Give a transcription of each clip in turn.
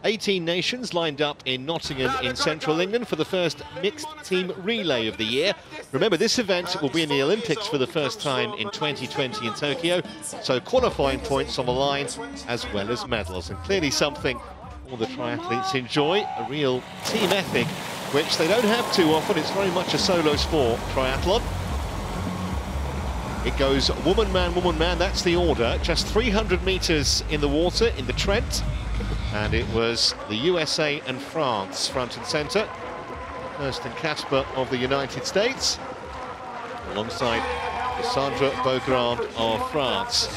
18 nations lined up in Nottingham in central England for the first mixed team relay of the year. Remember, this event will be in the Olympics for the first time in 2020 in Tokyo, so qualifying points on the line as well as medals, and clearly something all the triathletes enjoy, a real team ethic which they don't have too often. It's very much a solo sport, triathlon. It goes woman, man, that's the order. Just 300 meters in the water in the Trent. And it was the USA and France front and centre. Kirsten Kasper of the United States, alongside Sandra Beaugrand of France.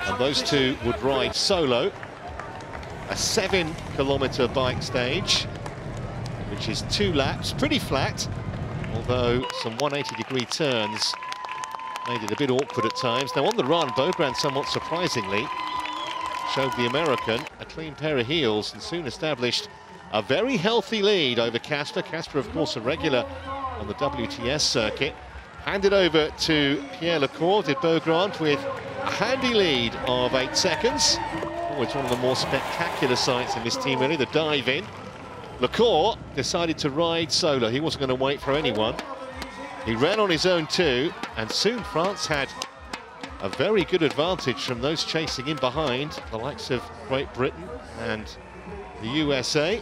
And those two would ride solo a 7-kilometre bike stage, which is 2 laps, pretty flat, although some 180-degree turns made it a bit awkward at times. Now on the run, Beaugrand somewhat surprisingly showed the American a clean pair of heels and soon established a very healthy lead over Kasper. Kasper, of course, a regular on the WTS circuit. Handed over to Pierre Lecour, did Beaugrand, with a handy lead of 8 seconds. Always one of the more spectacular sights in this team, really, the dive in. Lecour decided to ride solo. He wasn't going to wait for anyone. He ran on his own too, and soon France had a very good advantage from those chasing in behind, the likes of Great Britain and the USA.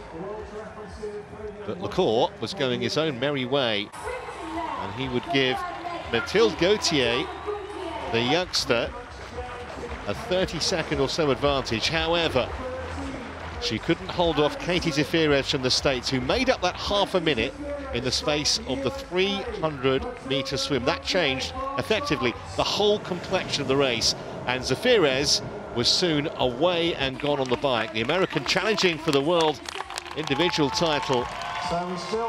But Lecour was going his own merry way, and he would give Mathilde Gauthier, the youngster, a 30-second or so advantage. However, she couldn't hold off Katie Zaferes from the States, who made up that half a minute in the space of the 300-metre swim. That changed, effectively, the whole complexion of the race. And Zaferes was soon away and gone on the bike. The American challenging for the world individual title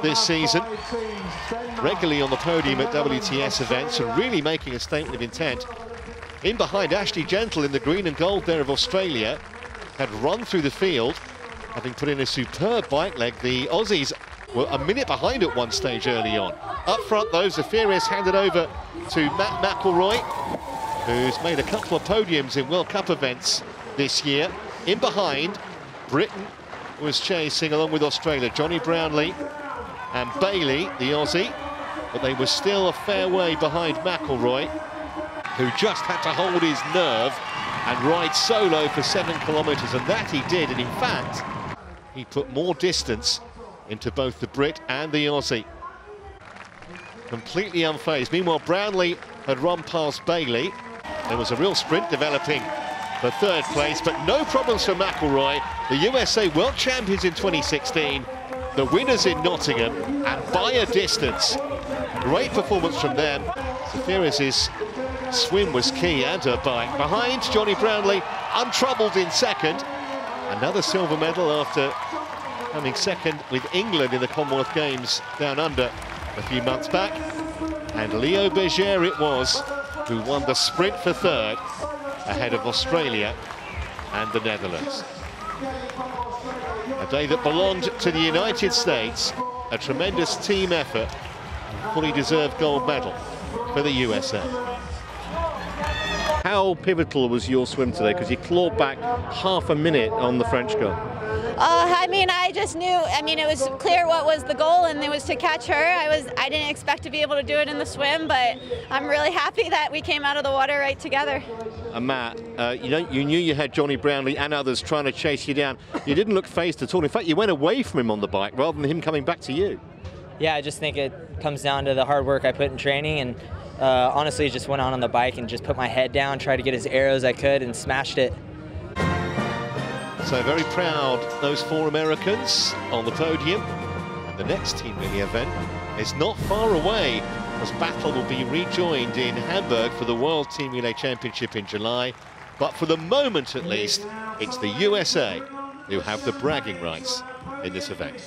this season, regularly on the podium at WTS events and really making a statement of intent. In behind, Ashley Gentle in the green and gold there of Australia had run through the field, having put in a superb bike leg. The Aussies were a minute behind at one stage early on. Up front, though, Zaferes handed over to Matt McElroy, who's made a couple of podiums in World Cup events this year. In behind, Britain was chasing along with Australia, Johnny Brownlee and Bailey, the Aussie, but they were still a fair way behind McElroy, who just had to hold his nerve and ride solo for 7 kilometres, and that he did. And in fact, he put more distance into both the Brit and the Aussie. Completely unfazed. Meanwhile, Brownlee had run past Bailey. There was a real sprint developing for 3rd place, but no problems for McElroy. The USA World Champions in 2016, the winners in Nottingham, and by a distance. Great performance from them. Zaferes' swim was key, and her bike. Behind, Johnny Brownlee, untroubled in 2nd. Another silver medal after coming 2nd with England in the Commonwealth Games down under a few months back. And Leo Berger it was who won the sprint for 3rd, ahead of Australia and the Netherlands. A day that belonged to the United States, a tremendous team effort, fully deserved gold medal for the USA. How pivotal was your swim today? Because you clawed back half a minute on the French girl. I mean, I just knew, it was clear what was the goal, and it was to catch her. I didn't expect to be able to do it in the swim, but I'm really happy that we came out of the water right together. Matt, you knew you had Johnny Brownlee and others trying to chase you down. You didn't look phased at all. In fact, you went away from him on the bike rather than him coming back to you. Yeah, I just think it comes down to the hard work I put in training, and honestly just went on the bike and just put my head down, tried to get as aero as I could, and smashed it. So very proud, those 4 Americans on the podium. And the next team relay event is not far away, as battle will be rejoined in Hamburg for the World Team Relay Championship in July. But for the moment, at least, it's the USA who have the bragging rights in this event.